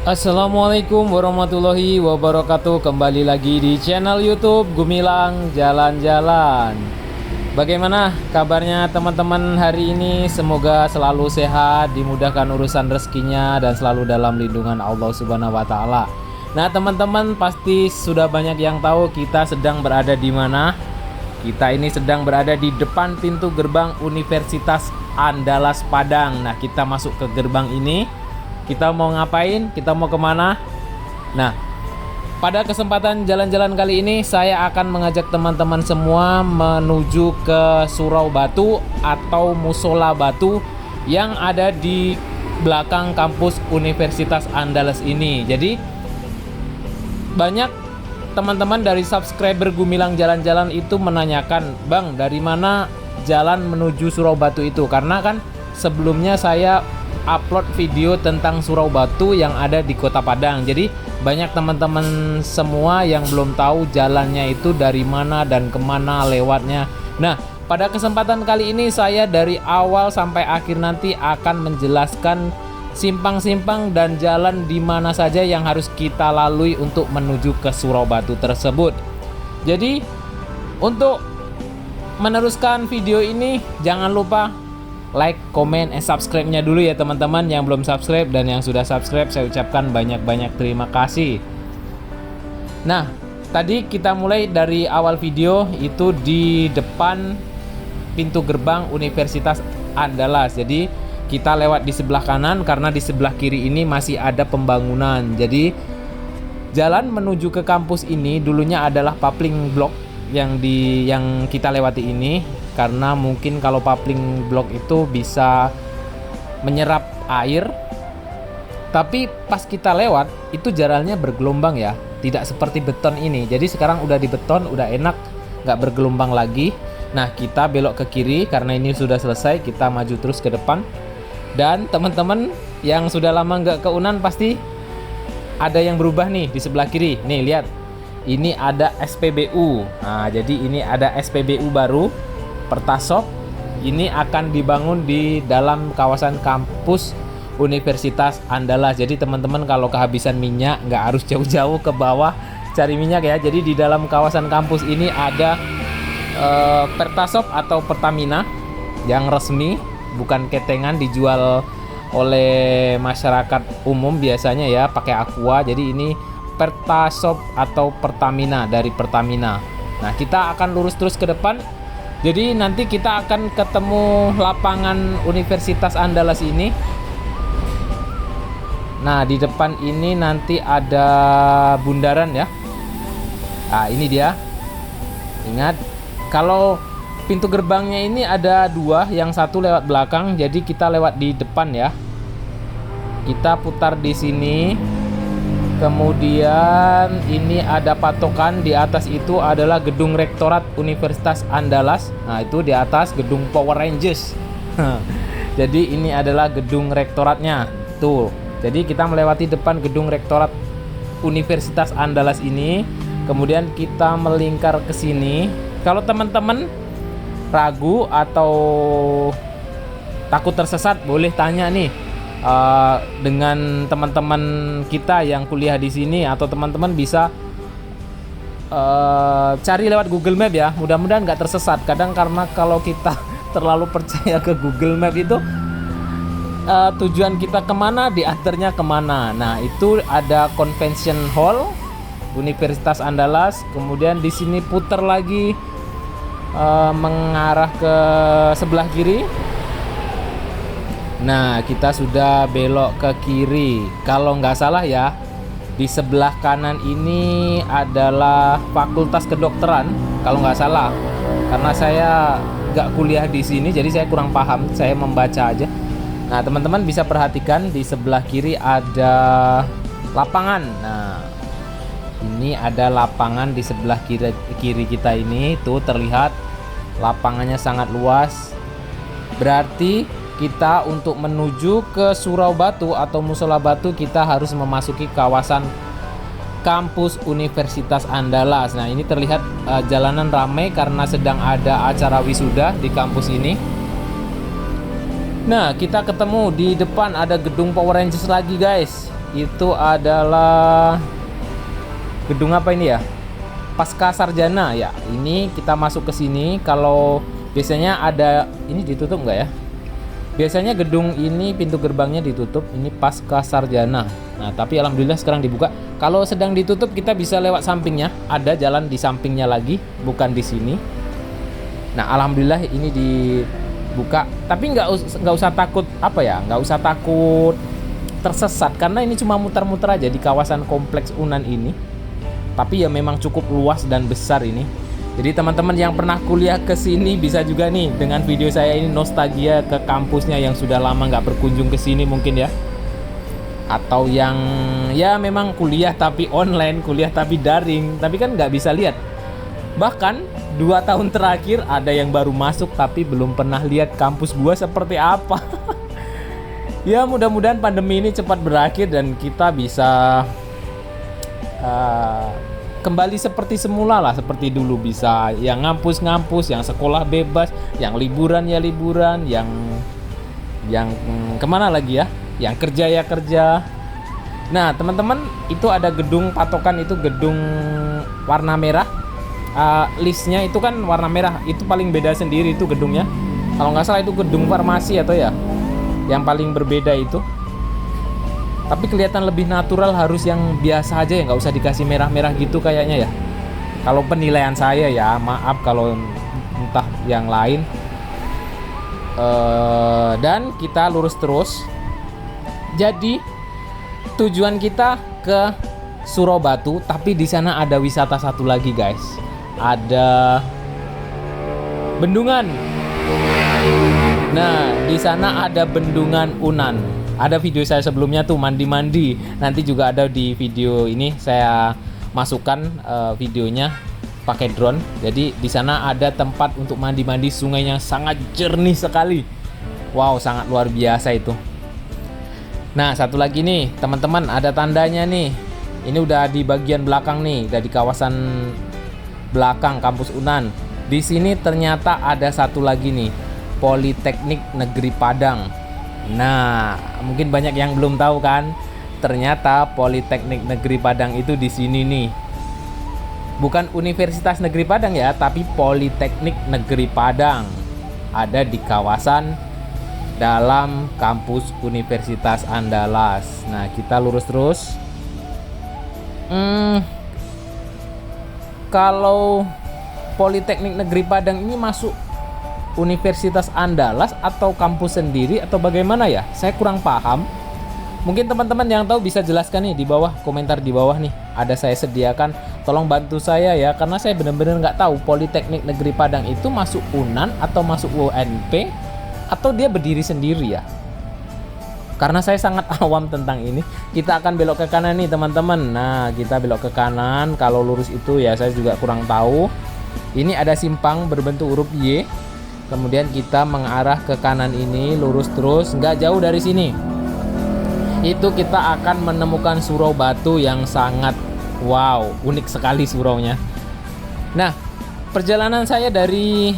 Assalamualaikum warahmatullahi wabarakatuh. Kembali lagi di channel YouTube Gumilang Jalan-Jalan. Bagaimana kabarnya teman-teman hari ini? Semoga selalu sehat, dimudahkan urusan rezekinya dan selalu dalam lindungan Allah Subhanahu wa taala. Nah, teman-teman pasti sudah banyak yang tahu kita sedang berada di mana. Kita ini sedang berada di depan pintu gerbang Universitas Andalas Padang. Nah, kita masuk ke gerbang ini. Kita mau ngapain? Kita mau kemana? Nah, pada kesempatan jalan-jalan kali ini saya akan mengajak teman-teman semua menuju ke Surau Batu atau Musola Batu yang ada di belakang kampus Universitas Andalas ini. Jadi banyak teman-teman dari subscriber Gumilang Jalan-Jalan itu menanyakan, "Bang, dari mana jalan menuju Surau Batu itu?" Karena kan sebelumnya saya upload video tentang Surau Batu yang ada di Kota Padang. Jadi banyak teman-teman semua yang belum tahu jalannya itu dari mana dan kemana lewatnya. Nah, pada kesempatan kali ini saya dari awal sampai akhir nanti akan menjelaskan simpang-simpang dan jalan di mana saja yang harus kita lalui untuk menuju ke Surau Batu tersebut. Jadi untuk meneruskan video ini jangan lupa like, comment, and subscribe-nya dulu ya teman-teman. Yang belum subscribe dan yang sudah subscribe saya ucapkan banyak-banyak terima kasih. Nah, tadi kita mulai dari awal video itu di depan pintu gerbang Universitas Andalas. Jadi kita lewat di sebelah kanan karena di sebelah kiri ini masih ada pembangunan. Jadi jalan menuju ke kampus ini dulunya adalah Papling Block yang kita lewati ini. Karena mungkin kalau Papling Block itu bisa menyerap air, tapi pas kita lewat itu jalannya bergelombang ya, tidak seperti beton ini. Jadi sekarang udah di beton, udah enak, nggak bergelombang lagi. Nah, kita belok ke kiri karena ini sudah selesai, kita maju terus ke depan. Dan teman-teman yang sudah lama nggak ke Unan pasti ada yang berubah nih di sebelah kiri. Nih lihat, ini ada SPBU. Nah, jadi ini ada SPBU baru. Pertasop ini akan dibangun di dalam kawasan kampus Universitas Andalas. Jadi teman-teman kalau kehabisan minyak nggak harus jauh-jauh ke bawah cari minyak ya. Jadi di dalam kawasan kampus ini ada Pertasop atau Pertamina yang resmi, bukan ketengan dijual oleh masyarakat umum biasanya ya pakai Aqua. Jadi ini Pertasop atau Pertamina dari Pertamina. Nah, kita akan lurus terus ke depan. Jadi nanti kita akan ketemu lapangan Universitas Andalas ini. Nah, di depan ini nanti ada bundaran ya. Nah, ini dia. Ingat, kalau pintu gerbangnya ini ada dua, yang satu lewat belakang, jadi kita lewat di depan ya. Kita putar di sini. Kemudian ini ada patokan, di atas itu adalah gedung Rektorat Universitas Andalas. Nah, itu di atas gedung Power Rangers. Jadi ini adalah gedung rektoratnya. Tuh. Jadi kita melewati depan gedung Rektorat Universitas Andalas ini. Kemudian kita melingkar ke sini. Kalau teman-teman ragu atau takut tersesat, boleh tanya nih dengan teman-teman kita yang kuliah di sini, atau teman-teman bisa cari lewat Google Map ya. Mudah-mudahan nggak tersesat. Kadang karena kalau kita terlalu percaya ke Google Map itu tujuan kita kemana, diantarnya kemana. Nah, itu ada Convention Hall Universitas Andalas. Kemudian di sini putar lagi mengarah ke sebelah kiri. Nah, kita sudah belok ke kiri. Kalau nggak salah ya, di sebelah kanan ini adalah Fakultas Kedokteran. Kalau nggak salah, karena saya nggak kuliah di sini, jadi saya kurang paham. Saya membaca aja. Nah, teman-teman bisa perhatikan di sebelah kiri ada lapangan. Nah, ini ada lapangan di sebelah kiri kita ini. Tuh terlihat lapangannya sangat luas. Berarti kita untuk menuju ke Surau Batu atau Musola Batu kita harus memasuki kawasan kampus Universitas Andalas. Nah, ini terlihat jalanan ramai karena sedang ada acara wisuda di kampus ini. Nah, kita ketemu di depan ada gedung Power Rangers lagi guys. itu adalah gedung apa ini ya? Pasca Sarjana ya. Ini kita masuk ke sini. Kalau biasanya ada ini ditutup nggak ya? Biasanya gedung ini pintu gerbangnya ditutup. Ini Pasca Sarjana. Nah, tapi alhamdulillah sekarang dibuka. Kalau sedang ditutup kita bisa lewat sampingnya. Ada jalan di sampingnya lagi, bukan di sini. Nah, alhamdulillah ini dibuka. Tapi nggak usah takut apa ya? Nggak usah takut tersesat karena ini cuma muter-muter aja di kawasan kompleks Unan ini. Tapi ya memang cukup luas dan besar ini. Jadi teman-teman yang pernah kuliah ke sini bisa juga nih dengan video saya ini nostalgia ke kampusnya yang sudah lama nggak berkunjung ke sini mungkin ya. Atau yang ya memang kuliah tapi online, kuliah tapi daring, tapi kan nggak bisa lihat. Bahkan 2 tahun terakhir ada yang baru masuk tapi belum pernah lihat kampus gua seperti apa. Ya mudah-mudahan pandemi ini cepat berakhir dan kita bisa kembali seperti semula lah, seperti dulu, bisa yang ngampus, yang sekolah bebas, yang liburan ya liburan, yang kemana lagi ya, yang kerja ya kerja. Nah teman-teman, itu ada gedung patokan, itu gedung warna merah. Listnya itu kan warna merah, itu paling beda sendiri itu gedungnya. Kalau nggak salah itu gedung farmasi atau ya, yang paling berbeda itu. Tapi kelihatan lebih natural, harus yang biasa aja ya, nggak usah dikasih merah-merah gitu kayaknya ya. Kalau penilaian saya ya, maaf kalau entah yang lain. Dan kita lurus terus. Jadi tujuan kita ke Surabatu, tapi di sana ada wisata satu lagi guys. Ada bendungan. Nah, di sana ada bendungan Unan. Ada video saya sebelumnya tuh mandi-mandi. Nanti juga ada di video ini saya masukkan videonya pakai drone. Jadi di sana ada tempat untuk mandi-mandi, sungainya sangat jernih sekali. Wow, sangat luar biasa itu. Nah, satu lagi nih, teman-teman, ada tandanya nih. Ini udah di bagian belakang nih, udah di kawasan belakang kampus Unan. Di sini ternyata ada satu lagi nih, Politeknik Negeri Padang. Nah, mungkin banyak yang belum tahu kan, ternyata Politeknik Negeri Padang itu di sini nih. Bukan Universitas Negeri Padang ya, tapi Politeknik Negeri Padang. Ada di kawasan dalam kampus Universitas Andalas. Nah, kita lurus terus. Kalau Politeknik Negeri Padang ini masuk Universitas Andalas atau kampus sendiri atau bagaimana ya? Saya kurang paham. Mungkin teman-teman yang tahu bisa jelaskan nih di bawah, komentar di bawah nih. Ada saya sediakan, tolong bantu saya ya, karena saya benar-benar nggak tahu Politeknik Negeri Padang itu masuk Unan atau masuk UNP atau dia berdiri sendiri ya. Karena saya sangat awam tentang ini. Kita akan belok ke kanan nih teman-teman. Nah, kita belok ke kanan. Kalau lurus itu ya saya juga kurang tahu. Ini ada simpang berbentuk huruf Y. Kemudian kita mengarah ke kanan ini, lurus terus, nggak jauh dari sini. Itu kita akan menemukan surau batu yang sangat wow, unik sekali suraunya. Nah, perjalanan saya dari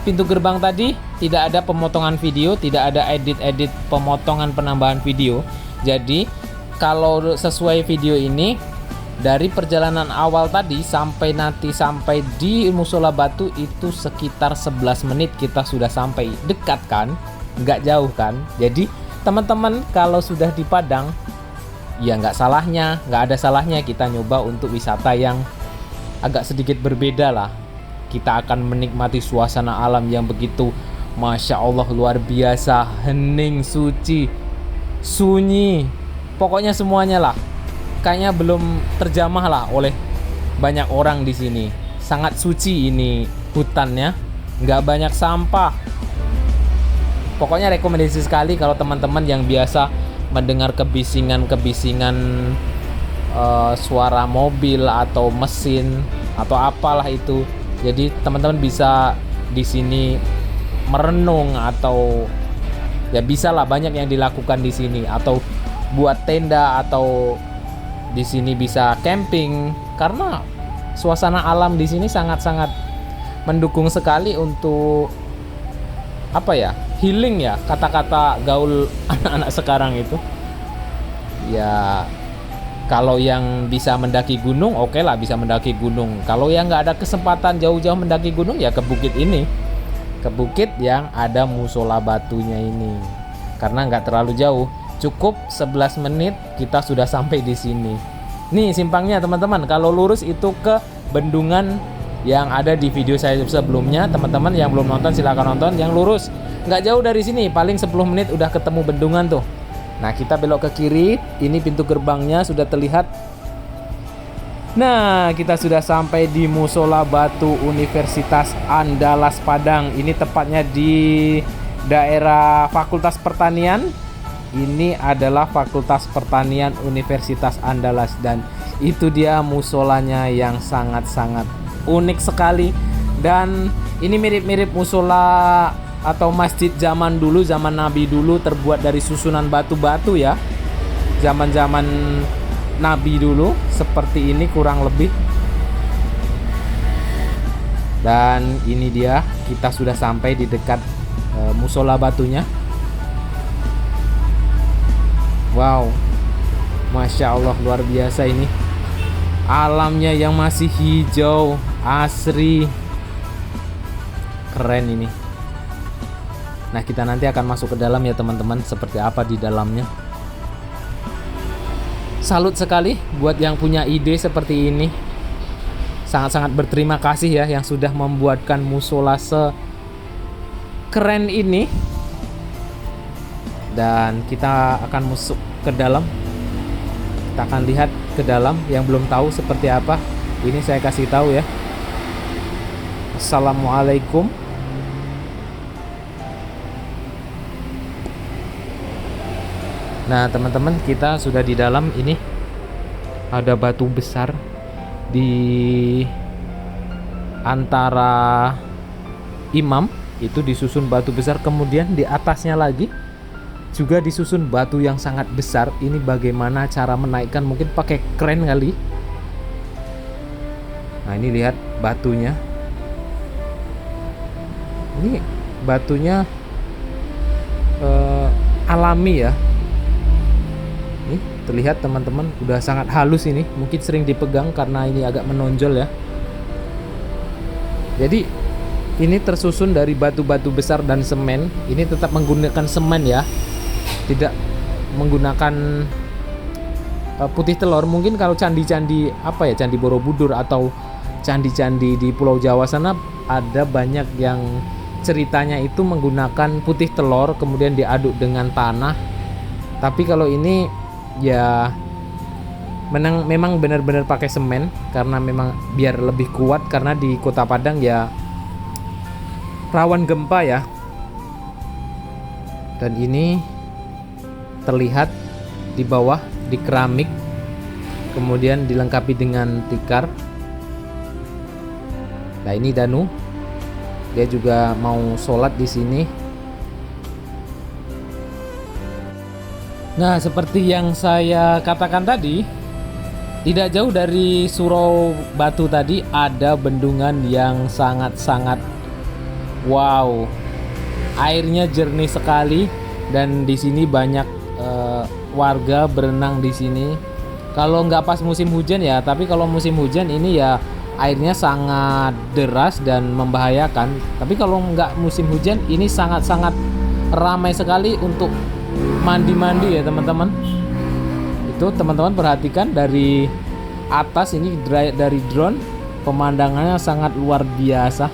pintu gerbang tadi tidak ada pemotongan video, tidak ada edit-edit pemotongan penambahan video. Jadi, kalau sesuai video ini, dari perjalanan awal tadi sampai di Musola Batu itu sekitar 11 menit kita sudah sampai. Dekat kan? Nggak jauh kan? Jadi teman-teman kalau sudah di Padang, ya nggak ada salahnya kita nyoba untuk wisata yang agak sedikit berbeda lah. Kita akan menikmati suasana alam yang begitu Masya Allah luar biasa, hening, suci, sunyi, pokoknya semuanya lah. Kayaknya belum terjamah lah oleh banyak orang di sini. Sangat suci ini hutannya, nggak banyak sampah. Pokoknya rekomendasi sekali kalau teman-teman yang biasa mendengar kebisingan suara mobil atau mesin atau apalah itu. Jadi teman-teman bisa di sini merenung atau ya bisa lah, banyak yang dilakukan di sini, atau buat tenda, atau di sini bisa camping, karena suasana alam di sini sangat-sangat mendukung sekali untuk apa ya, healing ya, kata-kata gaul anak-anak sekarang itu. Ya kalau yang bisa mendaki gunung, oke lah bisa mendaki gunung. Kalau yang nggak ada kesempatan jauh-jauh mendaki gunung, ya ke bukit ini. Ke bukit yang ada musola batunya ini. Karena nggak terlalu jauh, cukup 11 menit kita sudah sampai di sini. Nih simpangnya teman-teman, kalau lurus itu ke bendungan yang ada di video saya sebelumnya. Teman-teman yang belum nonton silahkan nonton. Yang lurus, nggak jauh dari sini, paling 10 menit udah ketemu bendungan tuh. Nah kita belok ke kiri, ini pintu gerbangnya sudah terlihat. Nah kita sudah sampai di Musola Batu Universitas Andalas Padang. Ini tepatnya di daerah Fakultas Pertanian. Ini adalah Fakultas Pertanian Universitas Andalas. Dan itu dia musolanya yang sangat-sangat unik sekali. Dan ini mirip-mirip musola atau masjid zaman dulu, zaman Nabi dulu, terbuat dari susunan batu-batu ya. Zaman-zaman Nabi dulu seperti ini kurang lebih. Dan ini dia, kita sudah sampai di dekat musola batunya. Wow, Masya Allah luar biasa ini. Alamnya yang masih hijau, asri, keren ini. Nah kita nanti akan masuk ke dalam ya teman-teman, seperti apa di dalamnya. Salut sekali buat yang punya ide seperti ini. Sangat-sangat berterima kasih ya yang sudah membuatkan musola sekeren ini. Dan kita akan masuk ke dalam. Kita akan lihat ke dalam. Yang belum tahu seperti apa, ini saya kasih tahu ya. Assalamualaikum. Nah teman-teman, kita sudah di dalam. Ini ada batu besar di antara imam, itu disusun batu besar. Kemudian di atasnya lagi juga disusun batu yang sangat besar. Ini bagaimana cara menaikkan, mungkin pakai kren kali. Nah ini lihat batunya. Ini batunya alami ya. Nih terlihat teman-teman, udah sangat halus ini. Mungkin sering dipegang karena ini agak menonjol ya. Jadi ini tersusun dari batu-batu besar dan semen. Ini tetap menggunakan semen ya, tidak menggunakan putih telur. Mungkin kalau candi-candi apa ya, Candi Borobudur atau candi-candi di Pulau Jawa sana, ada banyak yang ceritanya itu menggunakan putih telur kemudian diaduk dengan tanah. Tapi kalau ini ya memang benar-benar pakai semen karena memang biar lebih kuat, karena di Kota Padang ya rawan gempa ya. Dan ini terlihat di bawah di keramik, kemudian dilengkapi dengan tikar. Nah ini Danu, dia juga mau sholat di sini. Nah seperti yang saya katakan tadi, tidak jauh dari surau batu tadi ada bendungan yang sangat-sangat wow. Airnya jernih sekali dan di sini banyak warga berenang di sini. Kalau nggak pas musim hujan ya, tapi kalau musim hujan ini ya airnya sangat deras dan membahayakan. Tapi kalau nggak musim hujan ini sangat-sangat ramai sekali untuk mandi-mandi ya teman-teman. Itu teman-teman perhatikan dari atas ini, dari drone, pemandangannya sangat luar biasa.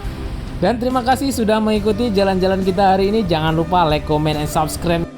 Dan terima kasih sudah mengikuti jalan-jalan kita hari ini. Jangan lupa like, comment, and subscribe.